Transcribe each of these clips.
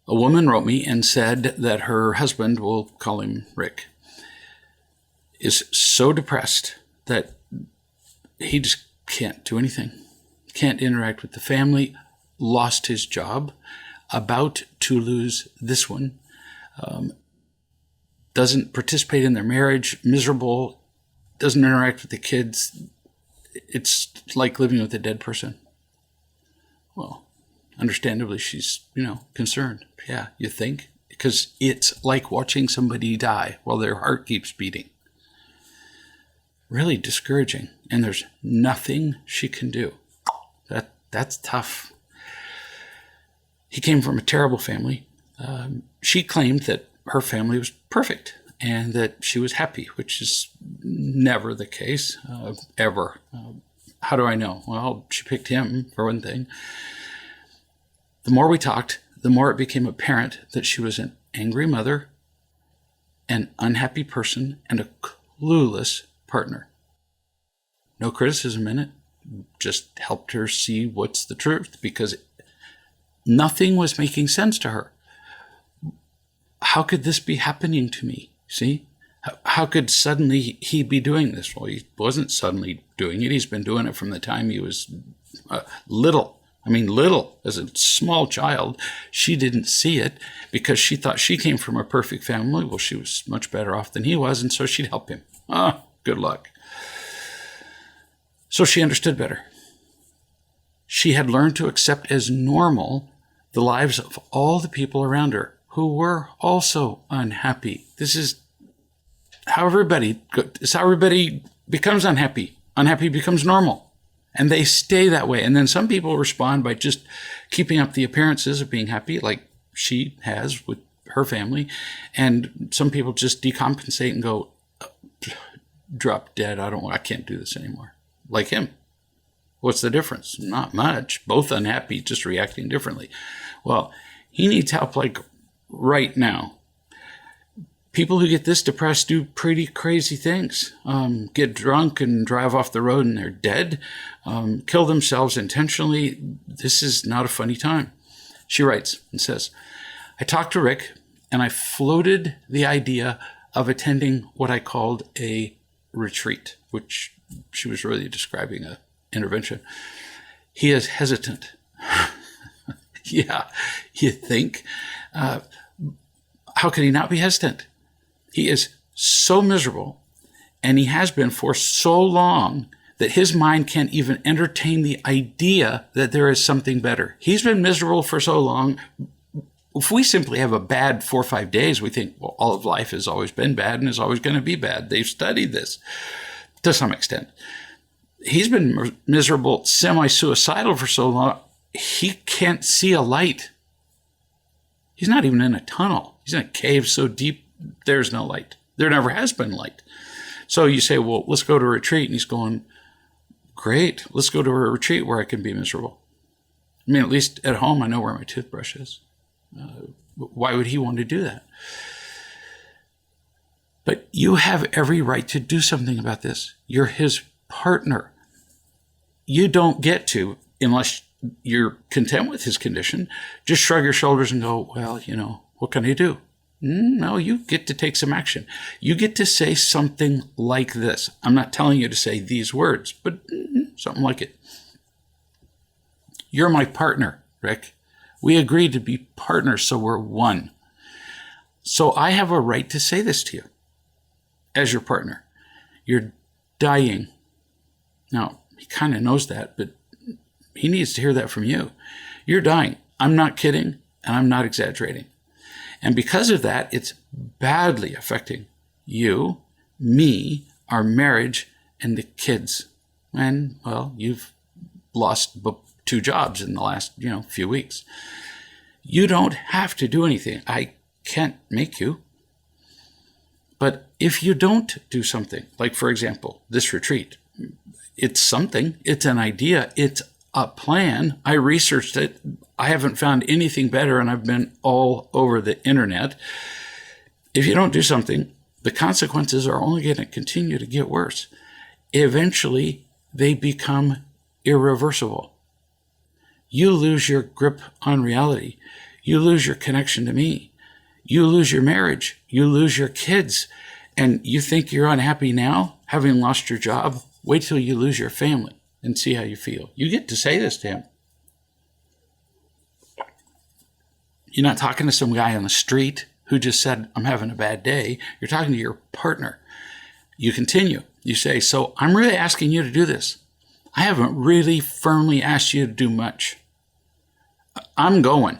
A woman wrote me and said that her husband, we'll call him Rick, is so depressed that he just can't do anything, can't interact with the family, lost his job, about to lose this one, doesn't participate in their marriage, miserable, doesn't interact with the kids. It's like living with a dead person. Well, understandably, she's, concerned. Yeah, you think? Because it's like watching somebody die while their heart keeps beating. Really discouraging. And there's nothing she can do. That's tough. He came from a terrible family. She claimed that her family was perfect and that she was happy, which is never the case, ever. How do I know? Well, she picked him, for one thing. The more we talked, the more it became apparent that she was an angry mother, an unhappy person, and a clueless partner. No criticism in it, just helped her see what's the truth, because nothing was making sense to her. How could this be happening to me? See? How could suddenly he be doing this? Well, he wasn't suddenly doing it. He's been doing it from the time he was little. I mean, little, as a small child. She didn't see it because she thought she came from a perfect family. Well, she was much better off than he was, and so she'd help him. Good luck. So she understood better. She had learned to accept as normal the lives of all the people around her who were also unhappy. This is how everybody becomes unhappy. Unhappy becomes normal. And they stay that way. And then some people respond by just keeping up the appearances of being happy, like she has with her family. And some people just decompensate and go, drop dead. I can't do this anymore. Like him. What's the difference? Not much. Both unhappy, just reacting differently. Well, he needs help like right now. People who get this depressed do pretty crazy things. Get drunk and drive off the road and they're dead. Kill themselves intentionally. This is not a funny time. She writes and says, I talked to Rick and I floated the idea of attending what I called a retreat, which she was really describing an intervention. He is hesitant. Yeah, you think? How could he not be hesitant? He is so miserable, and he has been for so long that his mind can't even entertain the idea that there is something better. He's been miserable for so long. If we simply have a bad 4 or 5 days, we think, well, all of life has always been bad and is always going to be bad. They've studied this to some extent. He's been miserable, semi-suicidal for so long, he can't see a light. He's not even in a tunnel. He's in a cave so deep, there's no light. There never has been light. So you say, well, let's go to a retreat. And he's going, great. Let's go to a retreat where I can be miserable. I mean, at least at home, I know where my toothbrush is. Why would he want to do that? But you have every right to do something about this. You're his partner. You don't get to, unless you're content with his condition, just shrug your shoulders and go, well, what can I do? No, you get to take some action. You get to say something like this. I'm not telling you to say these words, but something like it. You're my partner, Rick. We agreed to be partners, so we're one. So I have a right to say this to you as your partner. You're dying. Now, he kind of knows that, but he needs to hear that from you. You're dying. I'm not kidding, and I'm not exaggerating. And because of that, it's badly affecting you, me, our marriage, and the kids. And, well, you've lost 2 jobs in the last, few weeks. You don't have to do anything. I can't make you. But if you don't do something, like, for example, this retreat, it's something, it's an idea, it's a plan. I researched it. I haven't found anything better, and I've been all over the internet. If you don't do something, the consequences are only going to continue to get worse. Eventually, they become irreversible. You lose your grip on reality. you lose your connection to me. You lose your marriage. You lose your kids. And you think you're unhappy now, having lost your job? Wait till you lose your family and see how you feel. You get to say this to him. You're not talking to some guy on the street who just said, I'm having a bad day. You're talking to your partner. You continue. You say, so I'm really asking you to do this. I haven't really firmly asked you to do much. I'm going.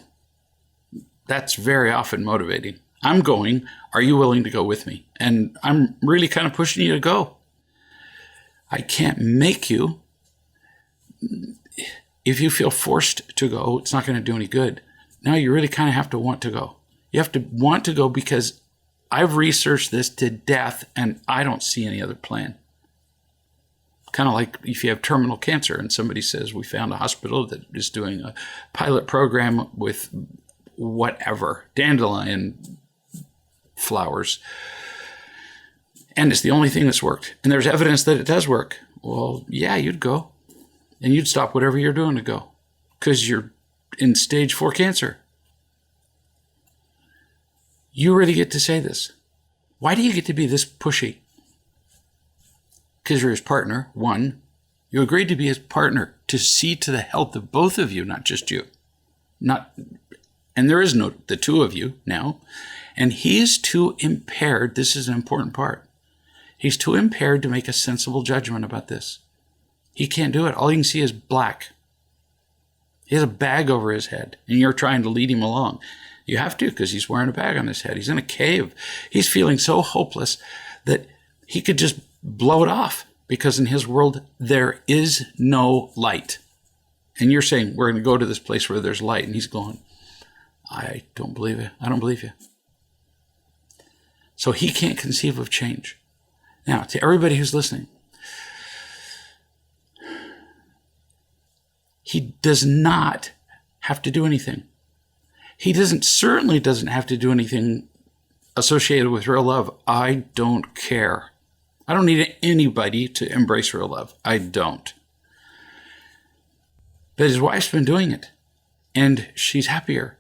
That's very often motivating. I'm going. Are you willing to go with me? And I'm really kind of pushing you to go. I can't make you. If you feel forced to go, it's not going to do any good. Now you really kind of have to want to go. You have to want to go because I've researched this to death and I don't see any other plan. Kind of like if you have terminal cancer and somebody says, we found a hospital that is doing a pilot program with whatever, dandelion flowers. And it's the only thing that's worked. And there's evidence that it does work. Well, yeah, you'd go. And you'd stop whatever you're doing to go. Because you're in stage 4 cancer. You really get to say this. Why do you get to be this pushy? Because you're his partner, one. You agreed to be his partner to see to the health of both of you, not just you. And there is no the two of you now. And he's too impaired. This is an important part. He's too impaired to make a sensible judgment about this. He can't do it. All you can see is black. He has a bag over his head, and you're trying to lead him along. You have to, because he's wearing a bag on his head. He's in a cave. He's feeling so hopeless that he could just blow it off, because in his world, there is no light. And you're saying, we're going to go to this place where there's light. And he's going, I don't believe it. I don't believe you. So he can't conceive of change. Now, to everybody who's listening, he does not have to do anything. He certainly doesn't have to do anything associated with real love. I don't care. I don't need anybody to embrace real love. I don't. But his wife's been doing it, and she's happier.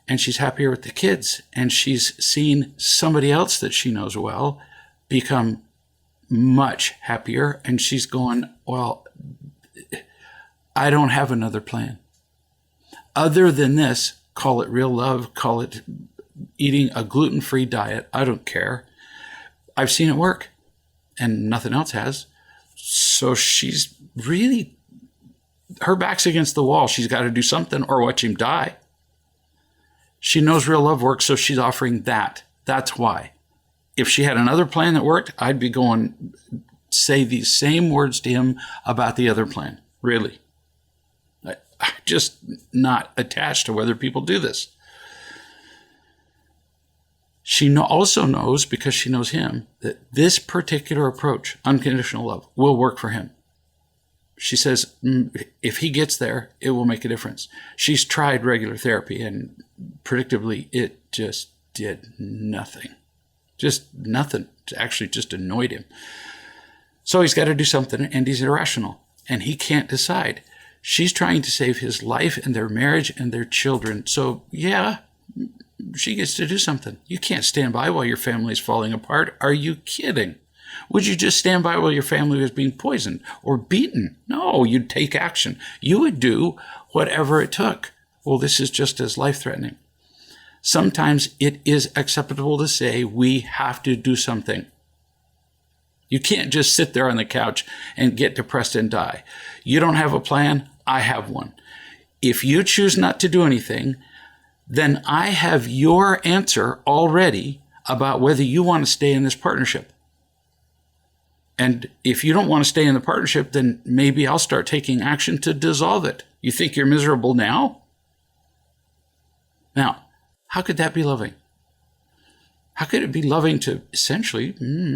And she's happier with the kids. And she's seen somebody else that she knows well become much happier. And she's going, well, I don't have another plan. Other than this, call it real love, call it eating a gluten-free diet. I don't care. I've seen it work, and nothing else has. So she's really, her back's against the wall. She's got to do something or watch him die. She knows real love works, so she's offering that. That's why. If she had another plan that worked, I'd be going, say these same words to him about the other plan. Really. I'm just not attached to whether people do this. She also knows, because she knows him, that this particular approach, unconditional love, will work for him. She says, if he gets there, it will make a difference. She's tried regular therapy, and predictably, it just did nothing. Just nothing. It actually just annoyed him. So he's got to do something, and he's irrational, and he can't decide. She's trying to save his life and their marriage and their children. So, yeah, she gets to do something. You can't stand by while your family's falling apart. Are you kidding? Would you just stand by while your family was being poisoned or beaten? No, you'd take action. You would do whatever it took. Well, this is just as life-threatening. Sometimes it is acceptable to say we have to do something. You can't just sit there on the couch and get depressed and die. You don't have a plan? I have one. If you choose not to do anything, then I have your answer already about whether you want to stay in this partnership. And if you don't want to stay in the partnership, then maybe I'll start taking action to dissolve it. You think you're miserable now? Now, how could that be loving? How could it be loving to essentially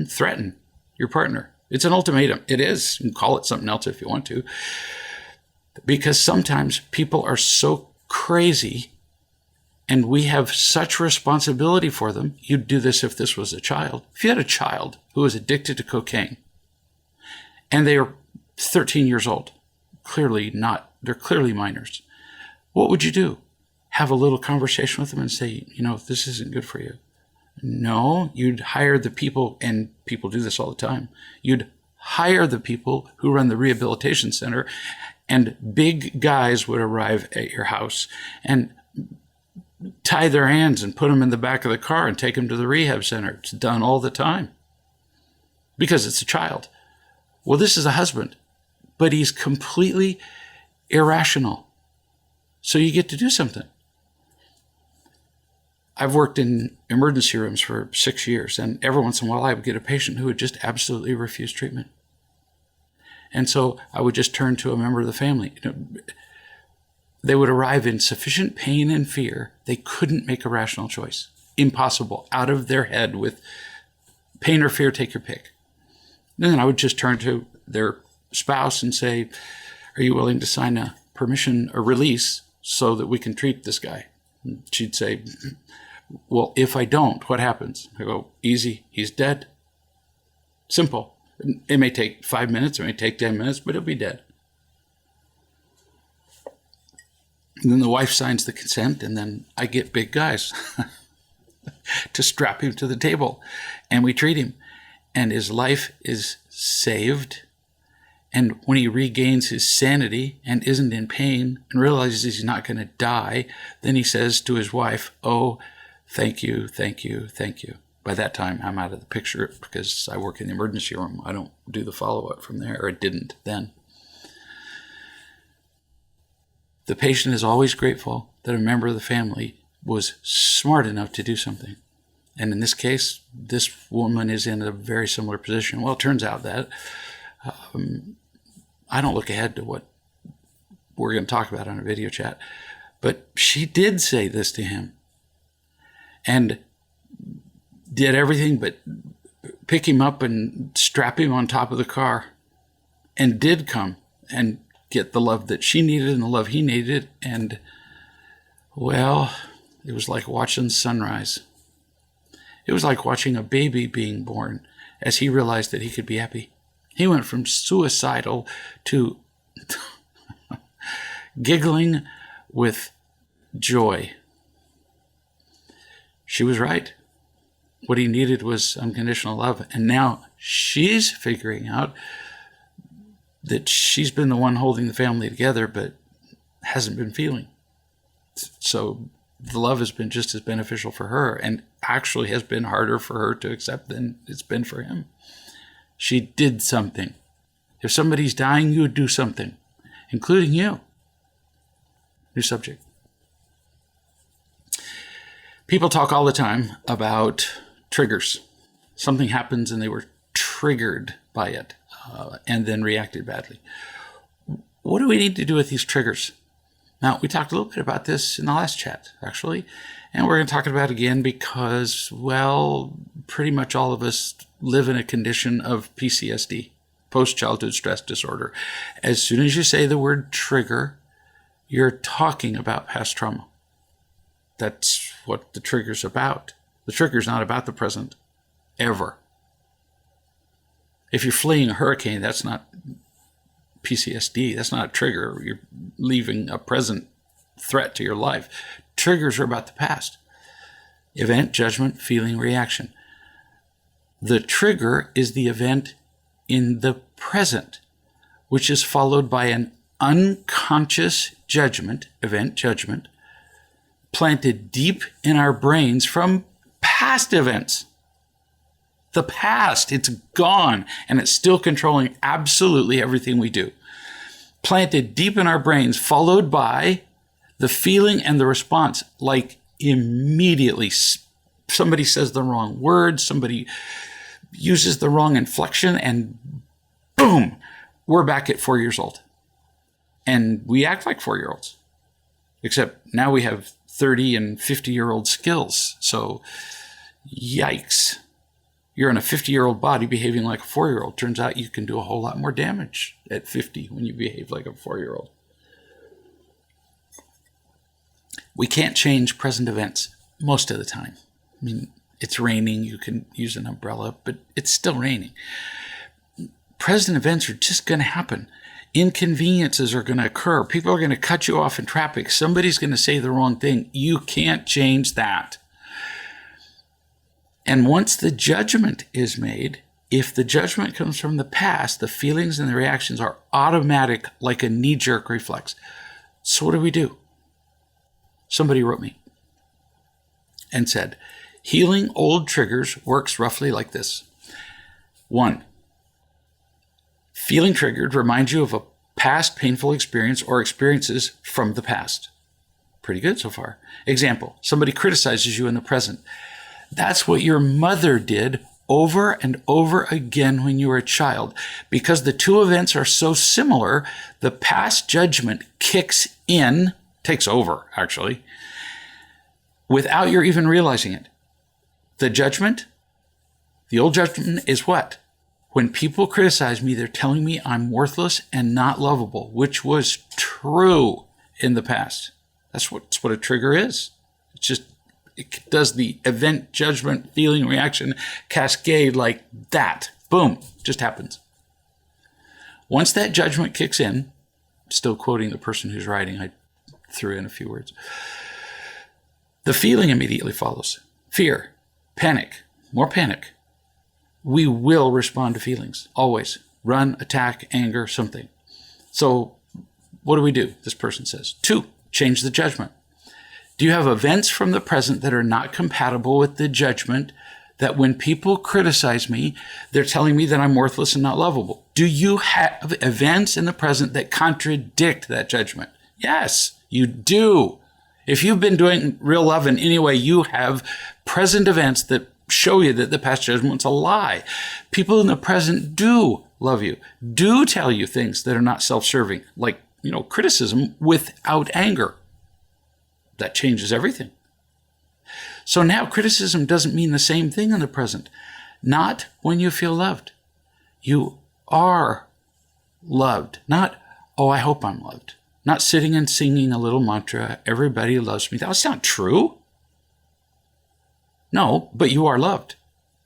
threaten your partner? It's an ultimatum. It is. You can call it something else if you want to. Because sometimes people are so crazy and we have such responsibility for them. You'd do this if this was a child. If you had a child who was addicted to cocaine and they are 13 years old, they're clearly minors. What would you do? have a little conversation with them and say, this isn't good for you. No, you'd hire the people, and people do this all the time. You'd hire the people who run the rehabilitation center, and big guys would arrive at your house and tie their hands and put them in the back of the car and take them to the rehab center. It's done all the time because it's a child. Well, this is a husband, but he's completely irrational. So you get to do something. I've worked in emergency rooms for 6 years, and every once in a while I would get a patient who would just absolutely refuse treatment. And so I would just turn to a member of the family. They would arrive in sufficient pain and fear, they couldn't make a rational choice. Impossible. Out of their head with pain or fear, take your pick. And then I would just turn to their spouse and say, are you willing to sign a permission or release so that we can treat this guy? And she'd say, well, if I don't, what happens? I go, easy, he's dead. Simple. It may take 5 minutes, it may take 10 minutes, but he'll be dead. And then the wife signs the consent, and then I get big guys to strap him to the table, and we treat him. And his life is saved. And when he regains his sanity and isn't in pain and realizes he's not going to die, then he says to his wife, oh, thank you, thank you, thank you. By that time, I'm out of the picture because I work in the emergency room. I don't do the follow-up from there, or I didn't then. The patient is always grateful that a member of the family was smart enough to do something. And in this case, this woman is in a very similar position. Well, it turns out that I don't look ahead to what we're going to talk about on a video chat, but she did say this to him and did everything but pick him up and strap him on top of the car, and did come and get the love that she needed and the love he needed. And, well, it was like watching sunrise. It was like watching a baby being born as he realized that he could be happy. He went from suicidal to giggling with joy. She was right. What he needed was unconditional love. And now she's figuring out that she's been the one holding the family together, but hasn't been feeling. So the love has been just as beneficial for her, and actually has been harder for her to accept than it's been for him. She did something. If somebody's dying, you would do something, including you. New subject. People talk all the time about triggers. Something happens and they were triggered by it and then reacted badly. What do we need to do with these triggers? Now, we talked a little bit about this in the last chat, actually, and we're going to talk about it again because, well, pretty much all of us live in a condition of PCSD, post-childhood stress disorder. As soon as you say the word trigger, you're talking about past trauma. That's what the trigger's about. The trigger's not about the present, ever. If you're fleeing a hurricane, that's not PCSD. That's not a trigger. You're leaving a present threat to your life. Triggers are about the past. Event, judgment, feeling, reaction. The trigger is the event in the present, which is followed by an unconscious judgment, event, judgment, planted deep in our brains from past events. The past, it's gone, and it's still controlling absolutely everything we do. Planted deep in our brains, followed by the feeling and the response, like immediately. Somebody says the wrong word, somebody uses the wrong inflection, and boom, we're back at 4 years old. And we act like 4-year-olds, except now we have 30 and 50-year-old skills. So, yikes. You're in a 50-year-old body behaving like a 4-year-old. Turns out you can do a whole lot more damage at 50 when you behave like a 4-year-old. We can't change present events most of the time. I mean, it's raining, you can use an umbrella, but it's still raining. Present events are just going to happen. Inconveniences are going to occur. People are going to cut you off in traffic. Somebody's going to say the wrong thing. You can't change that. And once the judgment is made, if the judgment comes from the past, the feelings and the reactions are automatic, like a knee-jerk reflex. So what do we do? Somebody wrote me and said, healing old triggers works roughly like this. 1, feeling triggered reminds you of a past painful experience or experiences from the past. Pretty good so far. Example, somebody criticizes you in the present. That's what your mother did over and over again when you were a child. Because the two events are so similar, the past judgment kicks in, takes over, actually, without your even realizing it. The judgment, the old judgment is what? When people criticize me, they're telling me I'm worthless and not lovable, which was true in the past. That's what a trigger is. It's just, it does the event, judgment, feeling, reaction cascade like that. Boom, just happens. Once that judgment kicks in, still quoting the person who's writing, I threw in a few words. The feeling immediately follows. Fear, panic, more panic. We will respond to feelings, always. Run, attack, anger, something. So what do? This person says. 2, change the judgment. Do you have events from the present that are not compatible with the judgment that when people criticize me, they're telling me that I'm worthless and not lovable? Do you have events in the present that contradict that judgment? Yes, you do. If you've been doing real love in any way, you have present events that show you that the past judgment's a lie. People in the present do love you, do tell you things that are not self-serving, like, criticism without anger. That changes everything. So now criticism doesn't mean the same thing in the present. Not when you feel loved. You are loved. Not, oh, I hope I'm loved. Not sitting and singing a little mantra, everybody loves me. That's not true. No, but you are loved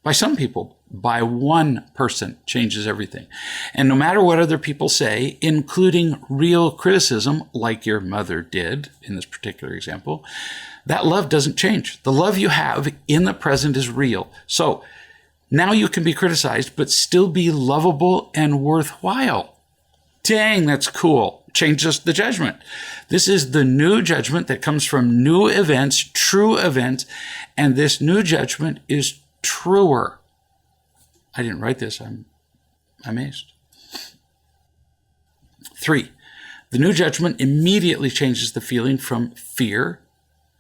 by some people. By one person changes everything. And no matter what other people say, including real criticism, like your mother did in this particular example, that love doesn't change. The love you have in the present is real. So now you can be criticized, but still be lovable and worthwhile. Dang, that's cool. Changes the judgment. This is the new judgment that comes from new events, true events, and this new judgment is truer. I didn't write this. I'm amazed. 3, the new judgment immediately changes the feeling from fear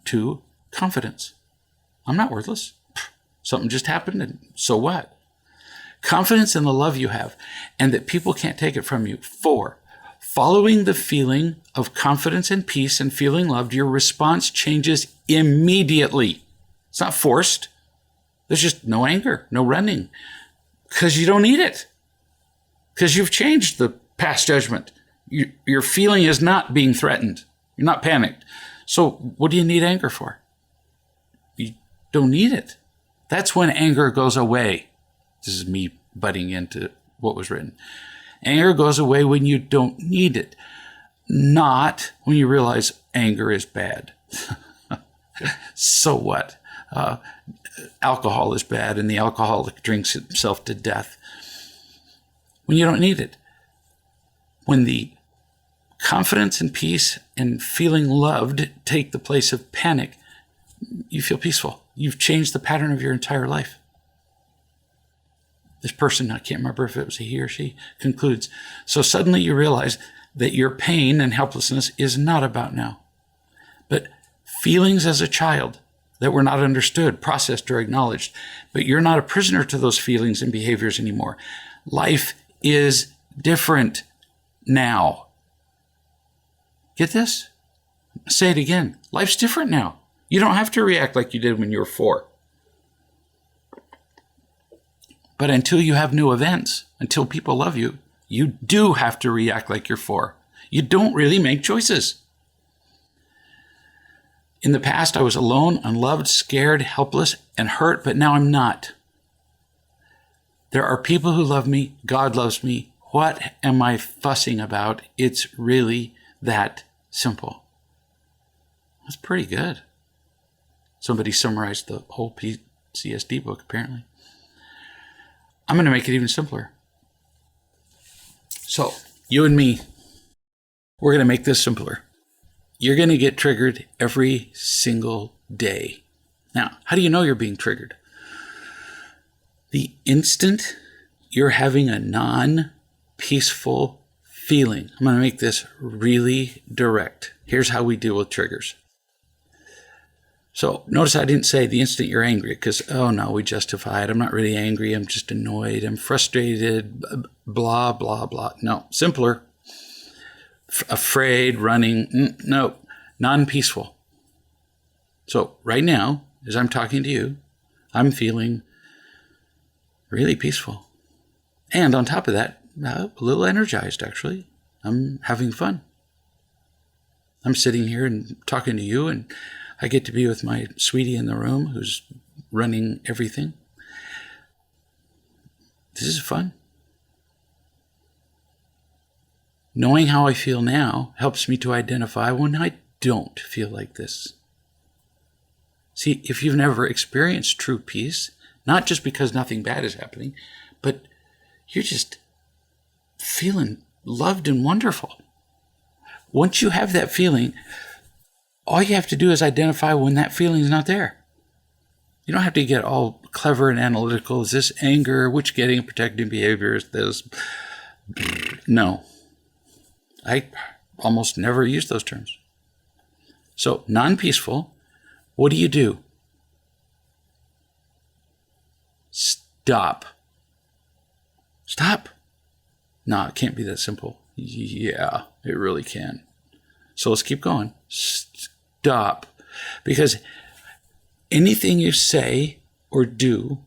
to confidence. I'm not worthless. Something just happened, and so what? Confidence in the love you have and that people can't take it from you. 4, following the feeling of confidence and peace and feeling loved, your response changes immediately. It's not forced. There's just no anger, no running. Because you don't need it. Because you've changed the past judgment. Your feeling is not being threatened. You're not panicked. So what do you need anger for? You don't need it. That's when anger goes away. This is me butting into what was written. Anger goes away when you don't need it. Not when you realize anger is bad. So what? Alcohol is bad and the alcoholic drinks himself to death. When you don't need it. When the confidence and peace and feeling loved take the place of panic, you feel peaceful. You've changed the pattern of your entire life. This person, I can't remember if it was a he or she, concludes, so suddenly you realize that your pain and helplessness is not about now, but feelings as a child that were not understood, processed, or acknowledged. But you're not a prisoner to those feelings and behaviors anymore. Life is different now. Get this? Say it again. Life's different now. You don't have to react like you did when you were 4. But until you have new events, until people love you, you do have to react like you're 4. You don't really make choices. In the past, I was alone, unloved, scared, helpless, and hurt, but now I'm not. There are people who love me. God loves me. What am I fussing about? It's really that simple. That's pretty good. Somebody summarized the whole PCSD book, apparently. I'm going to make it even simpler. So, you and me, we're going to make this simpler. You're going to get triggered every single day. Now, how do you know you're being triggered? The instant you're having a non-peaceful feeling. I'm going to make this really direct. Here's how we deal with triggers. So notice I didn't say the instant you're angry, because, oh no, we justify it. I'm not really angry. I'm just annoyed. I'm frustrated, blah, blah, blah. No, simpler. Afraid, running. No, non-peaceful. So right now, as I'm talking to you, I'm feeling really peaceful. And on top of that, a little energized, actually. I'm having fun. I'm sitting here and talking to you, and I get to be with my sweetie in the room who's running everything. This is fun. Knowing how I feel now helps me to identify when I don't feel like this. See, if you've never experienced true peace, not just because nothing bad is happening, but you're just feeling loved and wonderful. Once you have that feeling, all you have to do is identify when that feeling is not there. You don't have to get all clever and analytical. Is this anger? Which getting and protecting behavior is this? No. I almost never use those terms. So, non-peaceful, what do? Stop. Stop. No, it can't be that simple. Yeah, it really can. So let's keep going. Stop. Because anything you say or do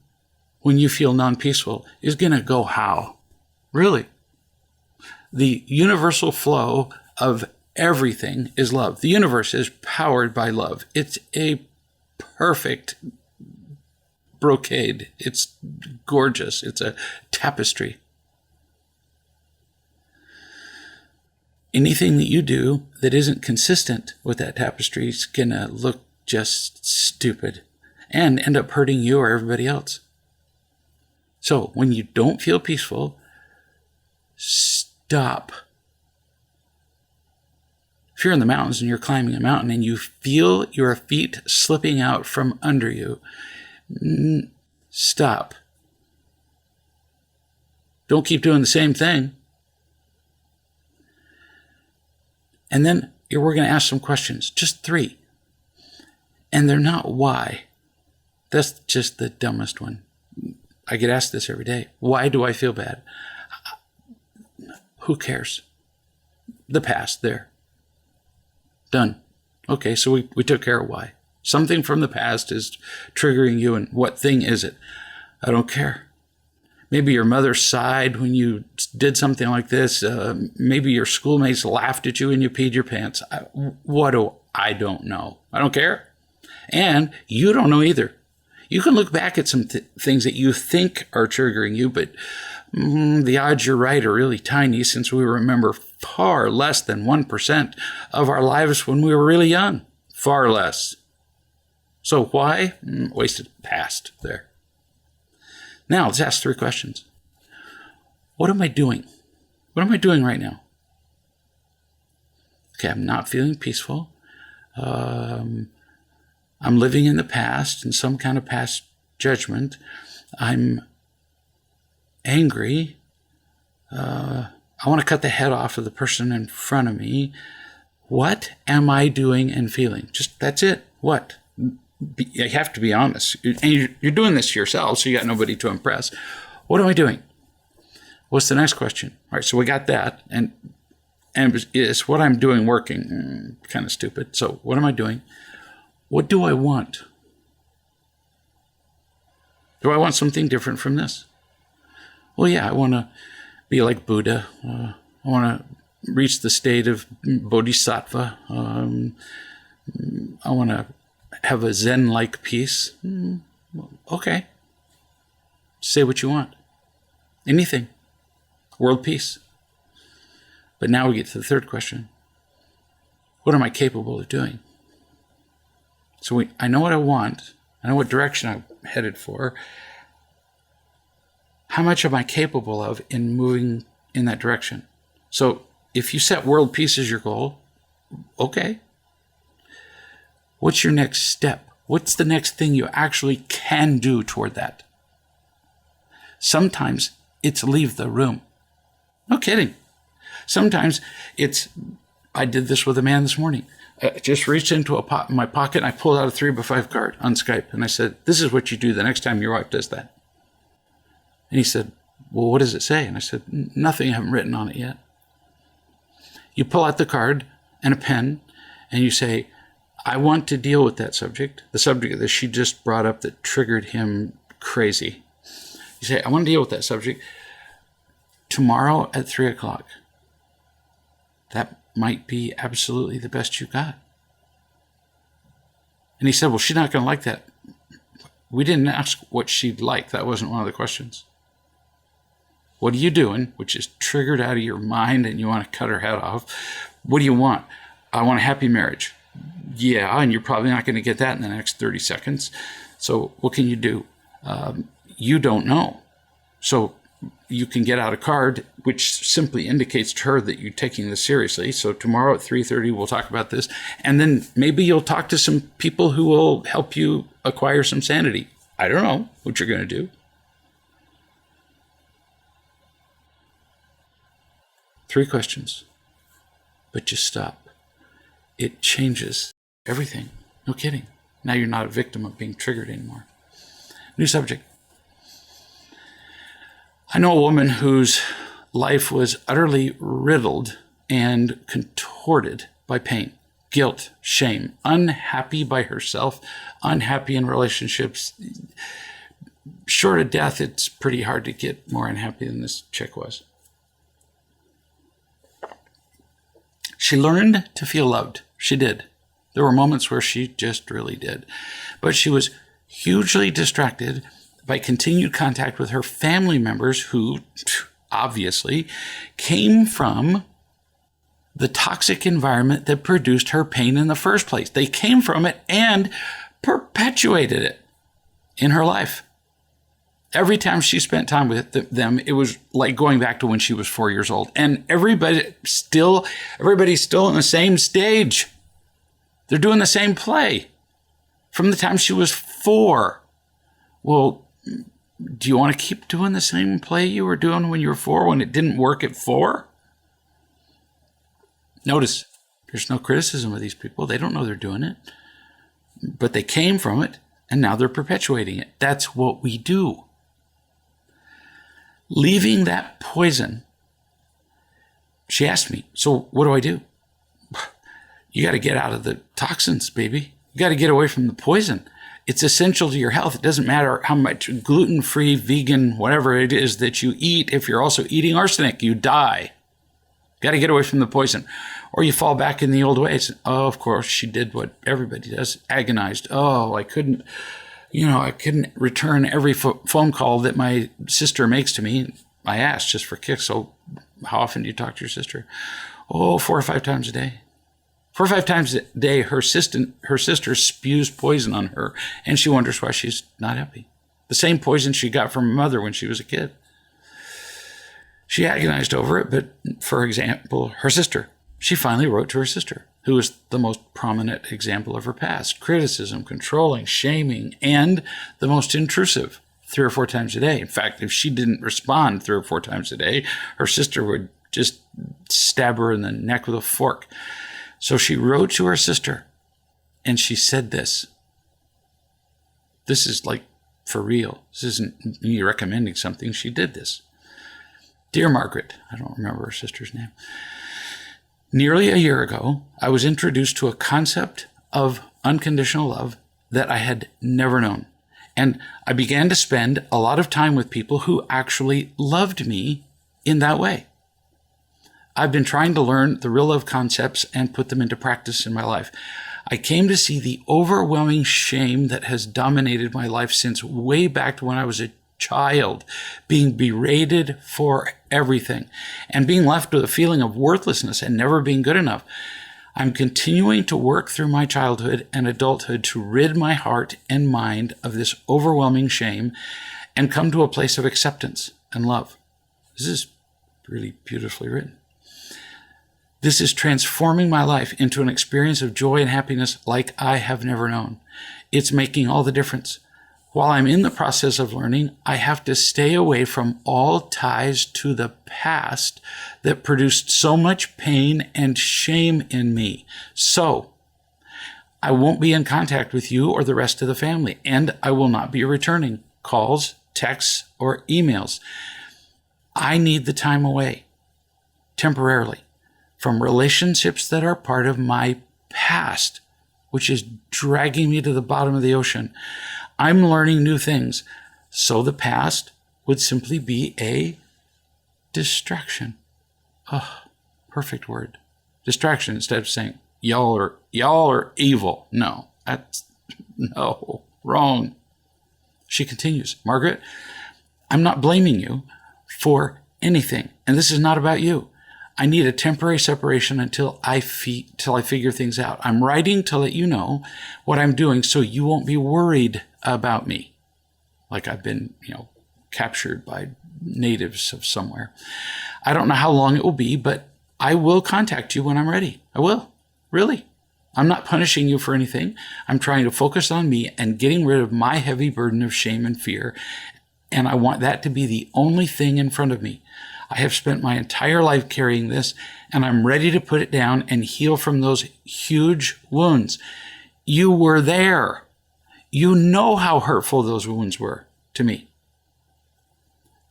when you feel non-peaceful is going to go how? Really? The universal flow of everything is love. The universe is powered by love. It's a perfect brocade. It's gorgeous. It's a tapestry. Anything that you do that isn't consistent with that tapestry is going to look just stupid and end up hurting you or everybody else. So when you don't feel peaceful, stop. If you're in the mountains and you're climbing a mountain and you feel your feet slipping out from under you, stop. Don't keep doing the same thing. And then we're going to ask some questions, just 3. And they're not why. That's just the dumbest one. I get asked this every day. Why do I feel bad? Who cares? The past, there. Done. Okay, so we took care of why. Something from the past is triggering you, and what thing is it? I don't care. Maybe your mother sighed when you did something like this. Maybe your schoolmates laughed at you and you peed your pants. I don't know. I don't care. And you don't know either. You can look back at some things that you think are triggering you, but the odds you're right are really tiny, since we remember far less than 1% of our lives when we were really young. Far less. So why? Wasted past there. Now, let's ask 3 questions. What am I doing? What am I doing right now? Okay, I'm not feeling peaceful. I'm living in the past, in some kind of past judgment. I'm angry. I want to cut the head off of the person in front of me. What am I doing and feeling? Just, that's it. What? You have to be honest. And you're doing this to yourself, so you got nobody to impress. What am I doing? What's the next question? All right, so we got that. And is what I'm doing working? Kind of stupid. So what am I doing? What do I want? Do I want something different from this? Well, yeah, I want to be like Buddha. I want to reach the state of bodhisattva. I want to have a Zen-like peace. Okay. Say what you want. Anything. World peace. But now we get to the third question. What am I capable of doing? So I know what I want. I know what direction I'm headed for. How much am I capable of in moving in that direction? So if you set world peace as your goal, okay. What's your next step? What's the next thing you actually can do toward that? Sometimes it's leave the room. No kidding. Sometimes it's, I did this with a man this morning. I just reached into my pocket and I pulled out a 3x5 card on Skype. And I said, this is what you do the next time your wife does that. And he said, well, what does it say? And I said, nothing, I haven't written on it yet. You pull out the card and a pen and you say, I want to deal with that subject, the subject that she just brought up that triggered him crazy. You say, I want to deal with that subject tomorrow at 3:00. That might be absolutely the best you got. And he said, well, she's not going to like that. We didn't ask what she'd like. That wasn't one of the questions. What are you doing, which is triggered out of your mind and you want to cut her head off? What do you want? I want a happy marriage. Yeah, and you're probably not going to get that in the next 30 seconds. So what can you do? You don't know. So you can get out a card which simply indicates to her that you're taking this seriously. So tomorrow at 3:30, we'll talk about this. And then maybe you'll talk to some people who will help you acquire some sanity. I don't know what you're going to do. 3 questions. But just stop. It changes everything. No kidding. Now you're not a victim of being triggered anymore. New subject. I know a woman whose life was utterly riddled and contorted by pain, guilt, shame, unhappy by herself, unhappy in relationships. Short of death, it's pretty hard to get more unhappy than this chick was. She learned to feel loved. She did. There were moments where she just really did. But she was hugely distracted by continued contact with her family members who, obviously, came from the toxic environment that produced her pain in the first place. They came from it and perpetuated it in her life. Every time she spent time with them, it was like going back to when she was 4 years old. And everybody's still in the same stage. They're doing the same play from the time she was 4. Well, do you want to keep doing the same play you were doing when you were 4 when it didn't work at 4? Notice, there's no criticism of these people. They don't know they're doing it. But they came from it, and now they're perpetuating it. That's what we do. Leaving that poison, she asked me, so what do I do? You got to get out of the toxins, baby. You got to get away from the poison. It's essential to your health. It doesn't matter how much gluten-free, vegan, whatever it is that you eat. If you're also eating arsenic, you die. Got to get away from the poison. Or you fall back in the old ways. Oh, of course, she did what everybody does. Agonized. Oh, I couldn't return every phone call that my sister makes to me. I asked just for kicks. So how often do you talk to your sister? Oh, 4 or 5 times a day. 4 or 5 times a day, her sister spews poison on her, and she wonders why she's not happy. The same poison she got from her mother when she was a kid. She agonized over it, but for example, her sister. She finally wrote to her sister, who was the most prominent example of her past. Criticism, controlling, shaming, and the most intrusive 3 or 4 times a day. In fact, if she didn't respond 3 or 4 times a day, her sister would just stab her in the neck with a fork. So she wrote to her sister, and she said this. This is like for real. This isn't me recommending something. She did this. Dear Margaret, I don't remember her sister's name. Nearly a year ago, I was introduced to a concept of unconditional love that I had never known. And I began to spend a lot of time with people who actually loved me in that way. I've been trying to learn the real love concepts and put them into practice in my life. I came to see the overwhelming shame that has dominated my life since way back to when I was a child, being berated for everything, and being left with a feeling of worthlessness and never being good enough. I'm continuing to work through my childhood and adulthood to rid my heart and mind of this overwhelming shame and come to a place of acceptance and love. This is really beautifully written. This is transforming my life into an experience of joy and happiness like I have never known. It's making all the difference. While I'm in the process of learning, I have to stay away from all ties to the past that produced so much pain and shame in me. So, I won't be in contact with you or the rest of the family, and I will not be returning calls, texts, or emails. I need the time away, temporarily, from relationships that are part of my past, which is dragging me to the bottom of the ocean. I'm learning new things, so the past would simply be a distraction. Oh, perfect word. Distraction, instead of saying, y'all are evil. No, wrong. She continues, Margaret, I'm not blaming you for anything, and this is not about you. I need a temporary separation until I figure things out. I'm writing to let you know what I'm doing so you won't be worried about me. Like I've been, captured by natives of somewhere. I don't know how long it will be, but I will contact you when I'm ready. I will. Really. I'm not punishing you for anything. I'm trying to focus on me and getting rid of my heavy burden of shame and fear. And I want that to be the only thing in front of me. I have spent my entire life carrying this, and I'm ready to put it down and heal from those huge wounds. You were there. You know how hurtful those wounds were to me.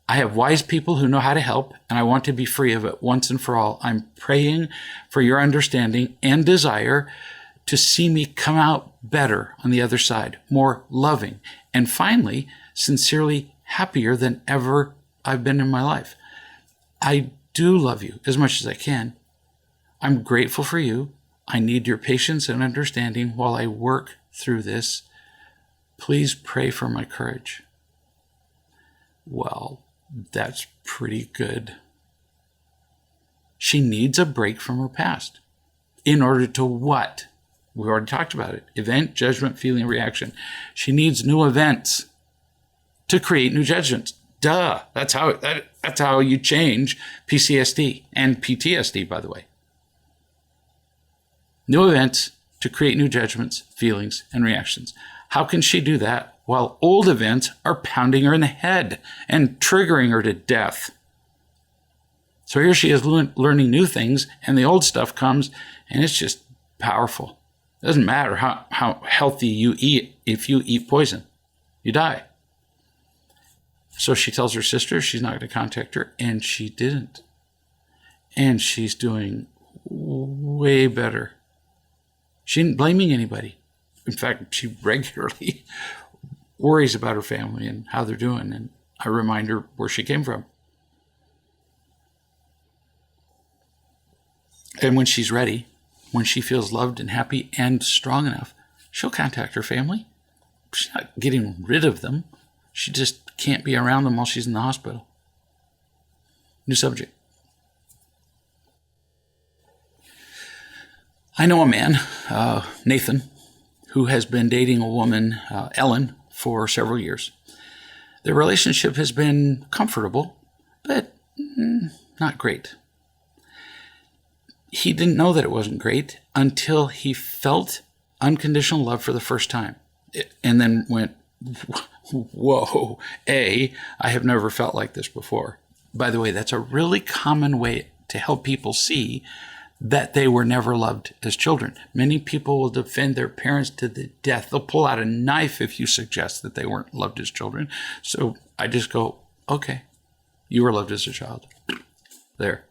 I have wise people who know how to help, and I want to be free of it once and for all. I'm praying for your understanding and desire to see me come out better on the other side, more loving, and finally, sincerely happier than ever I've been in my life. I do love you as much as I can. I'm grateful for you. I need your patience and understanding while I work through this. Please pray for my courage. Well, that's pretty good. She needs a break from her past. In order to what? We already talked about it. Event, judgment, feeling, reaction. She needs new events to create new judgments. Duh. That's how you change PCSD and PTSD, by the way. New events to create new judgments, feelings, and reactions. How can she do that while old events are pounding her in the head and triggering her to death? So here she is learning new things, and the old stuff comes, and it's just powerful. It doesn't matter how healthy you eat. If you eat poison, you die. So she tells her sister she's not going to contact her, and she didn't. And she's doing way better. She isn't blaming anybody. In fact, she regularly worries about her family and how they're doing, and I remind her where she came from. And when she's ready, when she feels loved and happy and strong enough, she'll contact her family. She's not getting rid of them. She just can't be around them while she's in the hospital. New subject. I know a man, Nathan, who has been dating a woman, Ellen, for several years. Their relationship has been comfortable, but not great. He didn't know that it wasn't great until he felt unconditional love for the first time, and then went, whoa, I have never felt like this before. By the way, that's a really common way to help people see that they were never loved as children. Many people will defend their parents to the death. They'll pull out a knife if you suggest that they weren't loved as children. So I just go, okay, you were loved as a child. There.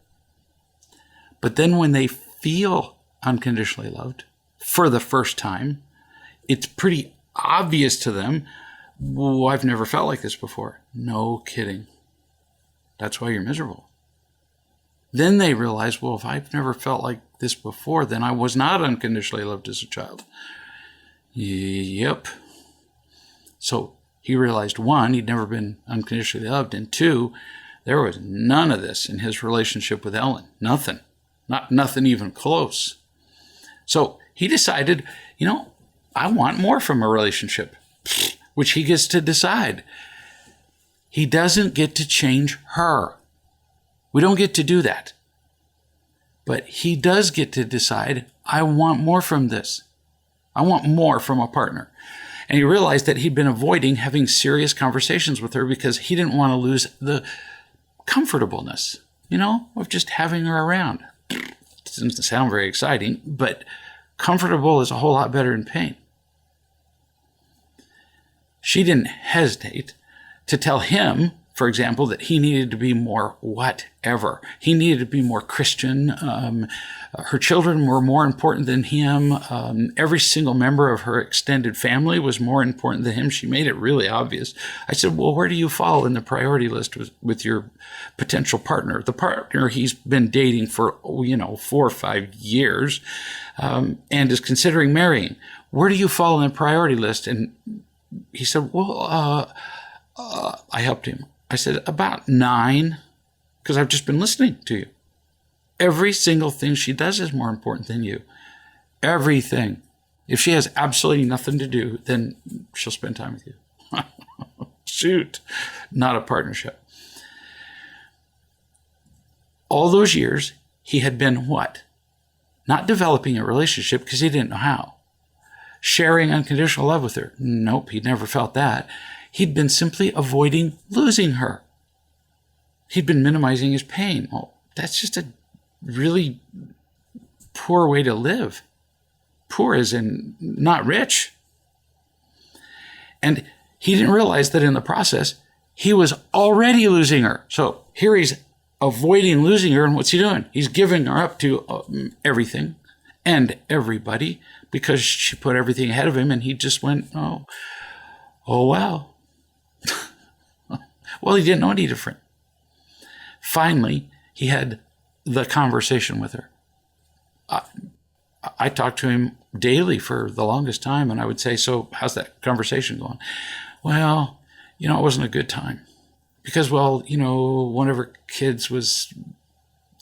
But then when they feel unconditionally loved for the first time, it's pretty obvious to them, well, I've never felt like this before. No kidding. That's why you're miserable. Then they realize, well, if I've never felt like this before, then I was not unconditionally loved as a child. Yep. So He realized, one, he'd never been unconditionally loved, and two, there was none of this in his relationship with Ellen. Nothing. Nothing even close. So he decided, I want more from a relationship, which he gets to decide. He doesn't get to change her. We don't get to do that. But he does get to decide, I want more from this. I want more from a partner. And he realized that he'd been avoiding having serious conversations with her because he didn't want to lose the comfortableness, of just having her around. It doesn't sound very exciting, but comfortable is a whole lot better than pain. She didn't hesitate to tell him, for example, that he needed to be more whatever. He needed to be more Christian. Her children were more important than him. Every single member of her extended family was more important than him. She made it really obvious. I said, well, where do you fall in the priority list with your potential partner? The partner he's been dating for, 4 or 5 years and is considering marrying. Where do you fall in the priority list? And he said, well, I helped him. I said, about 9, because I've just been listening to you. Every single thing she does is more important than you. Everything. If she has absolutely nothing to do, then she'll spend time with you. Shoot, not a partnership. All those years, he had been what? Not developing a relationship because he didn't know how. Sharing unconditional love with her. Nope, he'd never felt that. He'd been simply avoiding losing her. He'd been minimizing his pain. Well, that's just a really poor way to live. Poor as in not rich. And he didn't realize that in the process, he was already losing her. So here he's avoiding losing her, and what's he doing? He's giving her up to everything and everybody because she put everything ahead of him, and he just went, oh wow. Well, he didn't know any different. Finally, he had the conversation with her. I talked to him daily for the longest time, and I would say, so how's that conversation going? Well, it wasn't a good time because, one of her kids was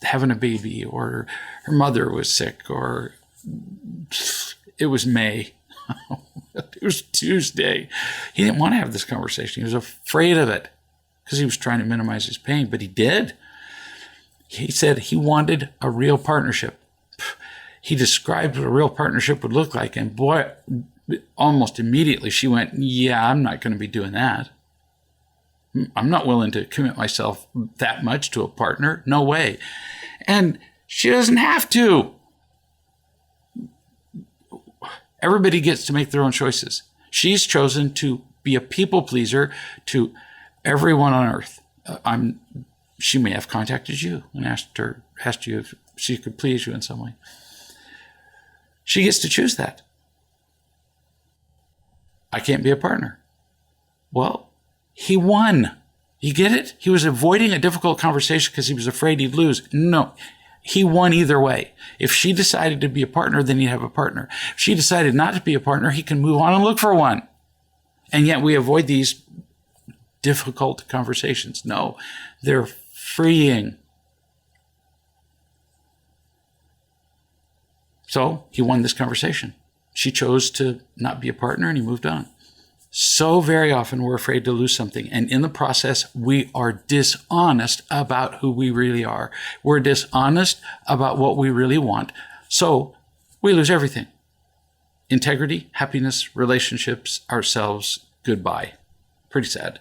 having a baby, or her mother was sick, or it was May. It was Tuesday. He didn't want to have this conversation. He was afraid of it because he was trying to minimize his pain, but he did. He said he wanted a real partnership. He described what a real partnership would look like, and boy, almost immediately she went, yeah, I'm not going to be doing that. I'm not willing to commit myself that much to a partner. No way. And she doesn't have to. Everybody gets to make their own choices. She's chosen to be a people pleaser to everyone on earth. She may have contacted you and asked you if she could please you in some way. She gets to choose that. I can't be a partner. Well, he won. You get it? He was avoiding a difficult conversation because he was afraid he'd lose. No. He won either way. If she decided to be a partner, then he'd have a partner. If she decided not to be a partner, he can move on and look for one. And yet we avoid these difficult conversations. No, they're freeing. So he won this conversation. She chose to not be a partner, and he moved on. So very often we're afraid to lose something. And in the process, we are dishonest about who we really are. We're dishonest about what we really want. So we lose everything. Integrity, happiness, relationships, ourselves, goodbye. Pretty sad.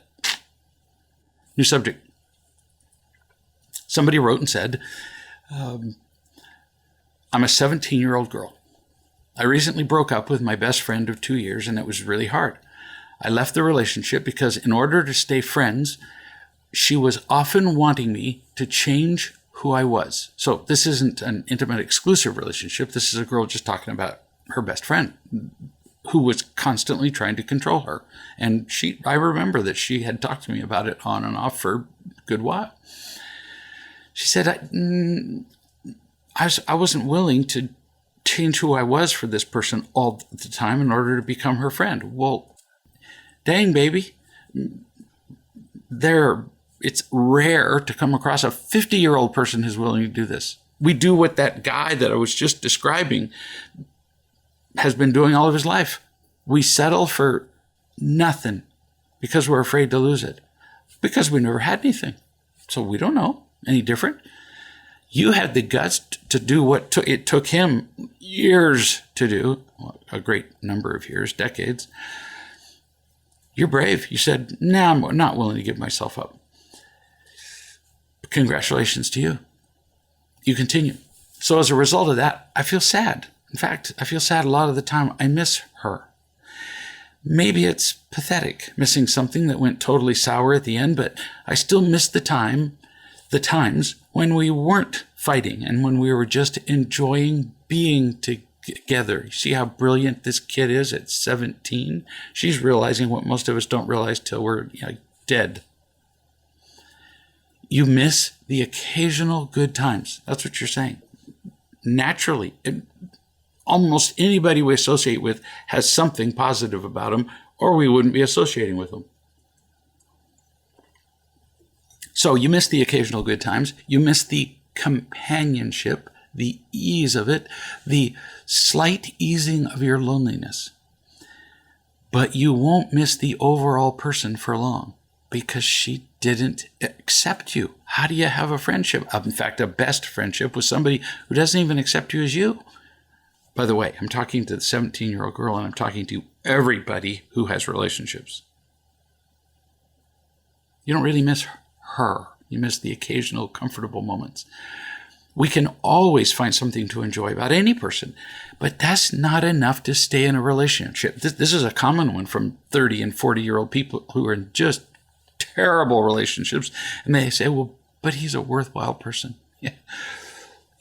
New subject. Somebody wrote and said, I'm a 17-year-old girl. I recently broke up with my best friend of 2 years, and it was really hard. I left the relationship because in order to stay friends, she was often wanting me to change who I was. So this isn't an intimate, exclusive relationship. This is a girl just talking about her best friend who was constantly trying to control her. And I remember that she had talked to me about it on and off for a good while. She said, I wasn't willing to change who I was for this person all the time in order to become her friend. Well, dang, baby, It's rare to come across a 50-year-old person who's willing to do this. We do what that guy that I was just describing has been doing all of his life. We settle for nothing because we're afraid to lose it, because we never had anything. So we don't know any different. You had the guts to do what it took him years to do, a great number of years, decades. You're brave. You said, nah, I'm not willing to give myself up. Congratulations to you. You continue. So as a result of that, I feel sad. In fact, I feel sad a lot of the time. I miss her. Maybe it's pathetic, missing something that went totally sour at the end, but I still miss the times when we weren't fighting and when we were just enjoying being together. You see how brilliant this kid is at 17? She's realizing what most of us don't realize till we're dead. You miss the occasional good times. That's what you're saying. Naturally, almost anybody we associate with has something positive about them, or we wouldn't be associating with them. So you miss the occasional good times. You miss the companionship, the ease of it, the slight easing of your loneliness. But you won't miss the overall person for long because she didn't accept you. How do you have a friendship? In fact, a best friendship with somebody who doesn't even accept you as you? By the way, I'm talking to the 17-year-old girl, and I'm talking to everybody who has relationships. You don't really miss her. You miss the occasional comfortable moments. We can always find something to enjoy about any person, but that's not enough to stay in a relationship. This is a common one from 30 and 40-year-old people who are in just terrible relationships, and they say, well, but he's a worthwhile person.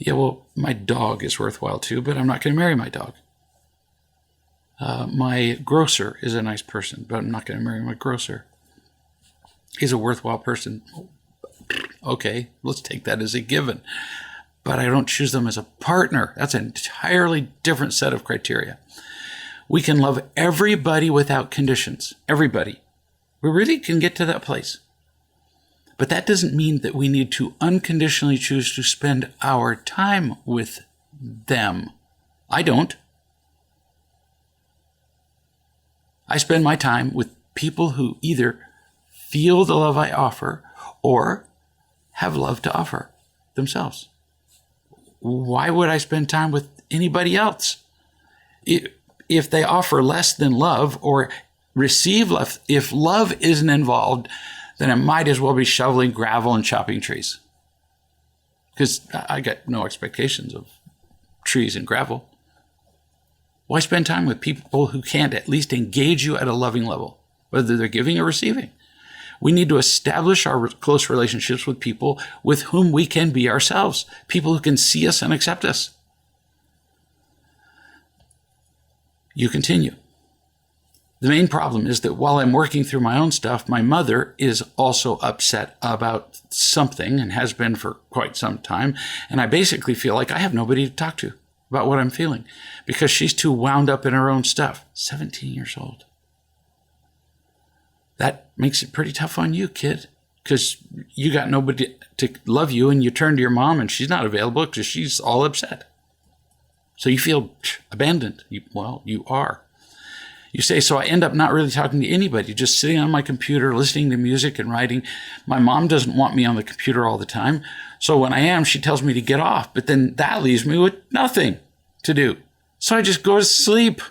Yeah, well, my dog is worthwhile too, but I'm not going to marry my dog. My grocer is a nice person, but I'm not going to marry my grocer. He's a worthwhile person. Okay, let's take that as a given. But I don't choose them as a partner. That's an entirely different set of criteria. We can love everybody without conditions. Everybody. We really can get to that place. But that doesn't mean that we need to unconditionally choose to spend our time with them. I don't. I spend my time with people who either feel the love I offer or have love to offer themselves. Why would I spend time with anybody else? If they offer less than love or receive love, if love isn't involved, then I might as well be shoveling gravel and chopping trees. Because I got no expectations of trees and gravel. Why spend time with people who can't at least engage you at a loving level, whether they're giving or receiving? We need to establish our close relationships with people with whom we can be ourselves, people who can see us and accept us. You continue. The main problem is that while I'm working through my own stuff, my mother is also upset about something and has been for quite some time. And I basically feel like I have nobody to talk to about what I'm feeling because she's too wound up in her own stuff. 17 years old. That makes it pretty tough on you, kid, because you got nobody to love you and you turn to your mom and she's not available because she's all upset. So you feel abandoned. You are. You say, so I end up not really talking to anybody, just sitting on my computer, listening to music and writing. My mom doesn't want me on the computer all the time. So when I am, she tells me to get off. But then that leaves me with nothing to do. So I just go to sleep.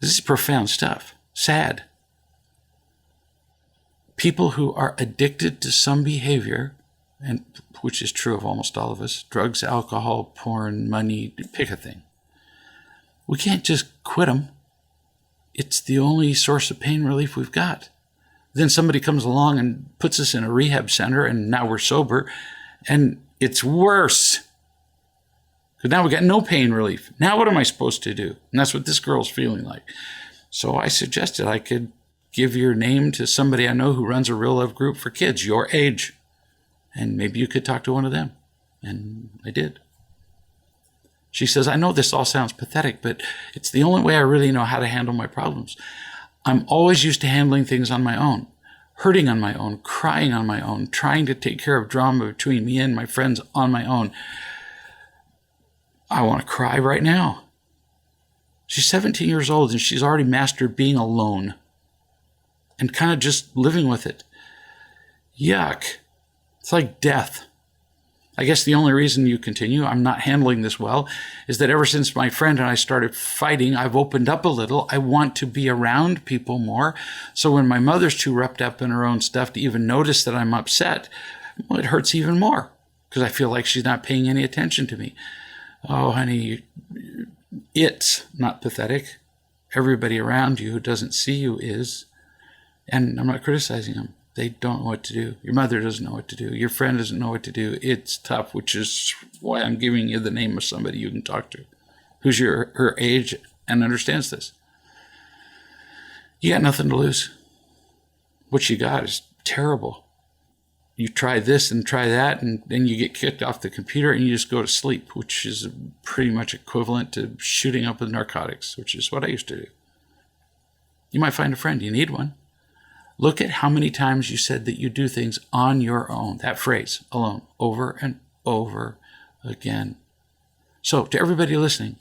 This is profound stuff. Sad. People who are addicted to some behavior, and which is true of almost all of us, drugs, alcohol, porn, money, pick a thing. We can't just quit them. It's the only source of pain relief we've got. Then somebody comes along and puts us in a rehab center and now we're sober and it's worse. Because now we got no pain relief. Now what am I supposed to do? And that's what this girl's feeling like. So I suggested I could give your name to somebody I know who runs a real love group for kids your age. And maybe you could talk to one of them. And I did. She says, I know this all sounds pathetic, but it's the only way I really know how to handle my problems. I'm always used to handling things on my own, hurting on my own, crying on my own, trying to take care of drama between me and my friends on my own. I want to cry right now. She's 17 years old and she's already mastered being alone and kind of just living with it. Yuck. It's like death. I guess the only reason you continue, I'm not handling this well, is that ever since my friend and I started fighting, I've opened up a little. I want to be around people more. So when my mother's too wrapped up in her own stuff to even notice that I'm upset, well, it hurts even more because I feel like she's not paying any attention to me. Oh, honey, it's not pathetic. Everybody around you who doesn't see you is. And I'm not criticizing them. They don't know what to do. Your mother doesn't know what to do. Your friend doesn't know what to do. It's tough, which is why I'm giving you the name of somebody you can talk to who's her age and understands this. You got nothing to lose. What you got is terrible. You try this and try that, and then you get kicked off the computer and you just go to sleep, which is pretty much equivalent to shooting up with narcotics, which is what I used to do. You might find a friend. You need one. Look at how many times you said that you do things on your own. That phrase, alone, over and over again. So to everybody listening,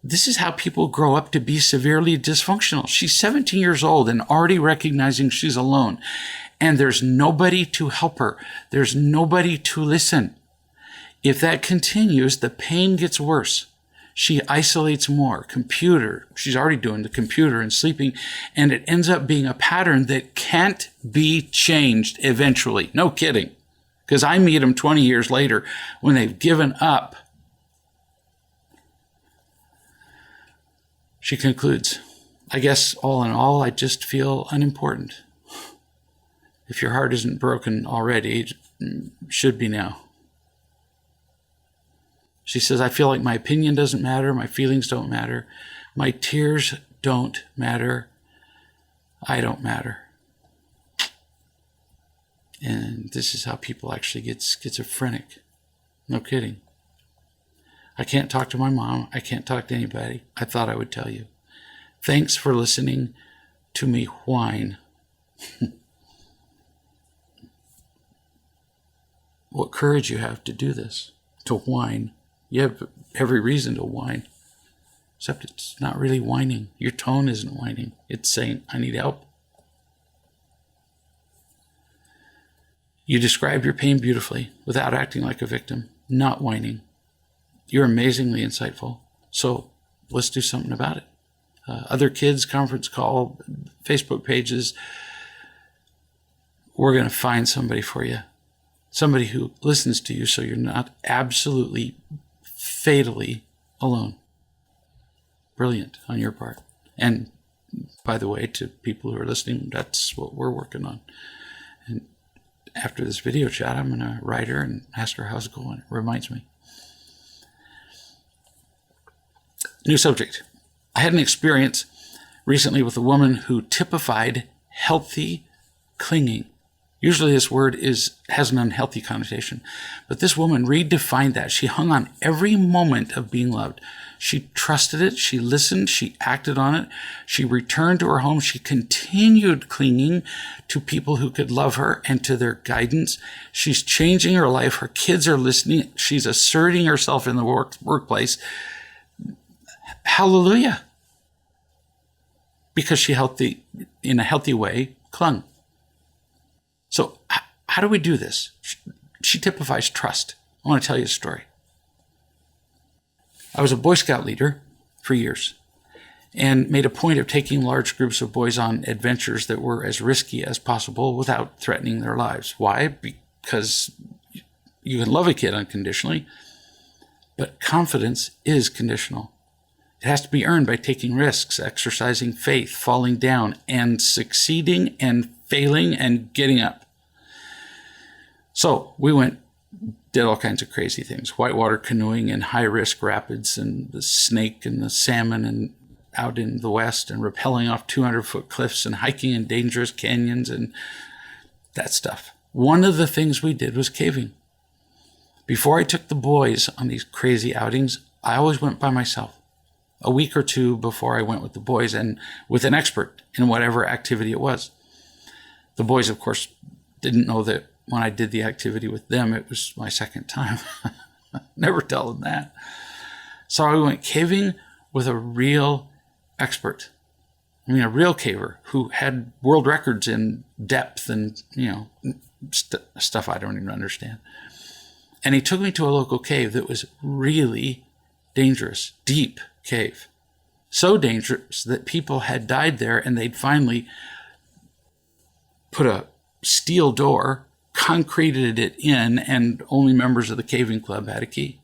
this is how people grow up to be severely dysfunctional. She's 17 years old and already recognizing she's alone. And there's nobody to help her. There's nobody to listen. If that continues, the pain gets worse. She isolates more. Computer, she's already doing the computer and sleeping, and it ends up being a pattern that can't be changed eventually. No kidding. Because I meet them 20 years later when they've given up. She concludes, I guess all in all, I just feel unimportant. If your heart isn't broken already, it should be now. She says, I feel like my opinion doesn't matter. My feelings don't matter. My tears don't matter. I don't matter. And this is how people actually get schizophrenic. No kidding. I can't talk to my mom. I can't talk to anybody. I thought I would tell you. Thanks for listening to me whine. What courage you have to do this, to whine. You have every reason to whine, except it's not really whining. Your tone isn't whining. It's saying, I need help. You describe your pain beautifully without acting like a victim, not whining. You're amazingly insightful. So let's do something about it. Other kids, conference call, Facebook pages. We're going to find somebody for you. Somebody who listens to you so you're not absolutely fatally alone. Brilliant on your part. And by the way, to people who are listening, that's what we're working on. And after this video chat, I'm going to write her and ask her how's it going. It reminds me. New subject. I had an experience recently with a woman who typified healthy clinging. Usually this word has an unhealthy connotation, but this woman redefined that. She hung on every moment of being loved. She trusted it. She listened. She acted on it. She returned to her home. She continued clinging to people who could love her and to their guidance. She's changing her life. Her kids are listening. She's asserting herself in the workplace. Hallelujah. Because she in a healthy way, clung. So how do we do this? She typifies trust. I want to tell you a story. I was a Boy Scout leader for years and made a point of taking large groups of boys on adventures that were as risky as possible without threatening their lives. Why? Because you can love a kid unconditionally, but confidence is conditional. It has to be earned by taking risks, exercising faith, falling down, and succeeding and failing and getting up. So we did all kinds of crazy things. Whitewater canoeing in high-risk rapids and the snake and the salmon and out in the west and rappelling off 200-foot cliffs and hiking in dangerous canyons and that stuff. One of the things we did was caving. Before I took the boys on these crazy outings, I always went by myself. a week or two before I went with the boys and with an expert in whatever activity it was. The boys, of course, didn't know that when I did the activity with them, it was my second time. Never tell them that. So I went caving with a real expert. I mean, a real caver who had world records in depth and, stuff I don't even understand. And he took me to a local cave that was really dangerous, deep cave. So dangerous that people had died there and they'd finally put a steel door, concreted it in, and only members of the caving club had a key.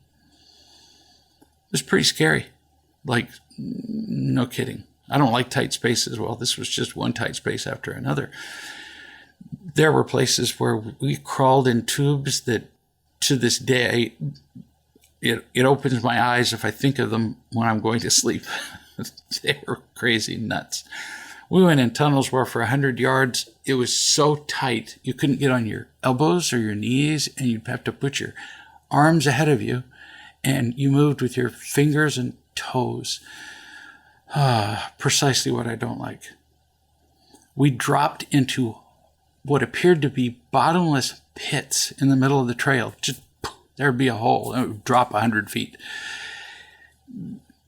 It was pretty scary. Like, no kidding. I don't like tight spaces. Well, this was just one tight space after another. There were places where we crawled in tubes that, to this day, it opens my eyes if I think of them when I'm going to sleep. They were crazy nuts. We went in tunnels where for 100 yards, it was so tight, you couldn't get on your elbows or your knees, and you'd have to put your arms ahead of you, and you moved with your fingers and toes. Precisely what I don't like. We dropped into what appeared to be bottomless pits in the middle of the trail. Just there'd be a hole, and it would drop 100 feet.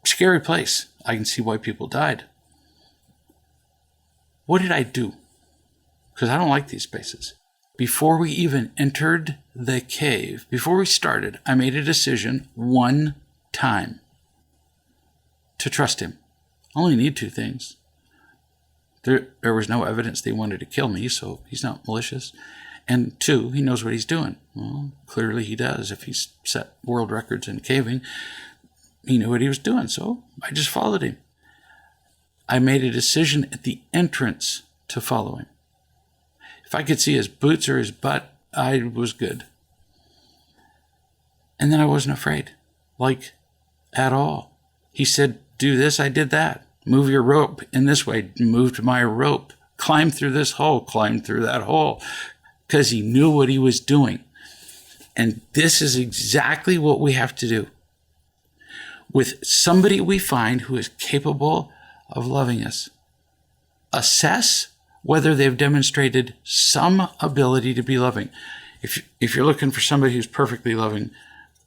Scary place. I can see why people died. What did I do? Because I don't like these spaces. Before we even entered the cave, before we started, I made a decision one time to trust him. I only need two things. There was no evidence they wanted to kill me, so he's not malicious. And two, he knows what he's doing. Well, clearly he does. If he's set world records in caving, he knew what he was doing, so I just followed him. I made a decision at the entrance to follow him. If I could see his boots or his butt, I was good. And then I wasn't afraid, like, at all. He said, do this, I did that. Move your rope in this way, moved my rope. Climb through this hole, climb through that hole. Because he knew what he was doing. And this is exactly what we have to do. With somebody we find who is capable of loving us. Assess whether they've demonstrated some ability to be loving. If you're looking for somebody who's perfectly loving,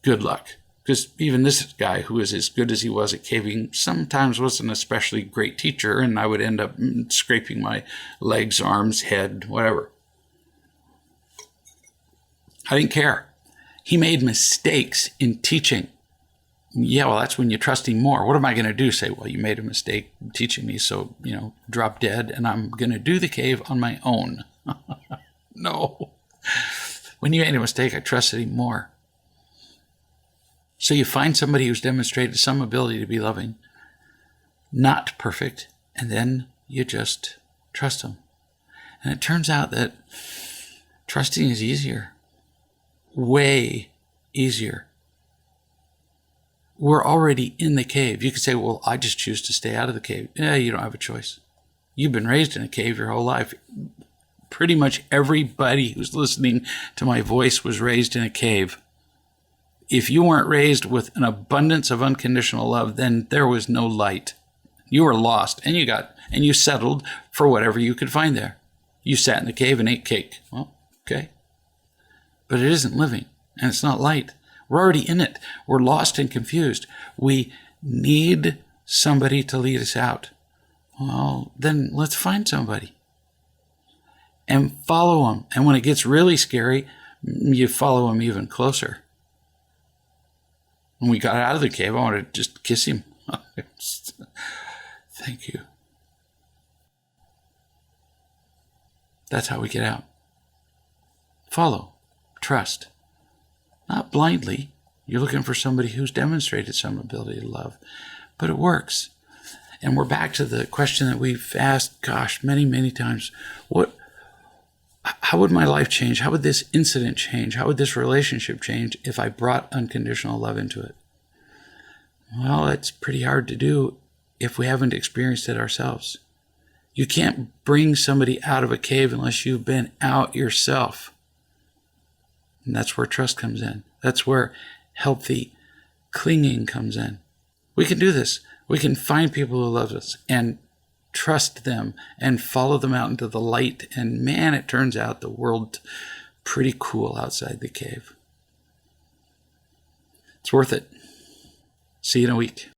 good luck. Because even this guy, who is as good as he was at caving, sometimes was an especially great teacher, and I would end up scraping my legs, arms, head, whatever. I didn't care. He made mistakes in teaching. Yeah, well, that's when you trust him more. What am I going to do? Say, well, you made a mistake teaching me, so, drop dead, and I'm going to do the cave on my own. No. When you made a mistake, I trusted him more. So you find somebody who's demonstrated some ability to be loving, not perfect, and then you just trust them. And it turns out that trusting is easier. Way easier. We're already in the cave. You could say, well, I just choose to stay out of the cave. Yeah, you don't have a choice. You've been raised in a cave your whole life. Pretty much everybody who's listening to my voice was raised in a cave. If you weren't raised with an abundance of unconditional love, then there was no light. You were lost, and you settled for whatever you could find there. You sat in the cave and ate cake. Well, okay. But it isn't living, and it's not light. We're already in it. We're lost and confused. We need somebody to lead us out. Well, then let's find somebody. And follow them. And when it gets really scary, you follow them even closer. When we got out of the cave, I wanted to just kiss him. Thank you. That's how we get out. Follow. Trust. Not blindly. You're looking for somebody who's demonstrated some ability to love. But it works. And we're back to the question that we've asked, many, many times. How would my life change? How would this incident change? How would this relationship change if I brought unconditional love into it? Well, it's pretty hard to do if we haven't experienced it ourselves. You can't bring somebody out of a cave unless you've been out yourself. And that's where trust comes in. That's where healthy clinging comes in. We can do this. We can find people who love us and trust them and follow them out into the light. And man, it turns out the world pretty cool outside the cave. It's worth it. See you in a week.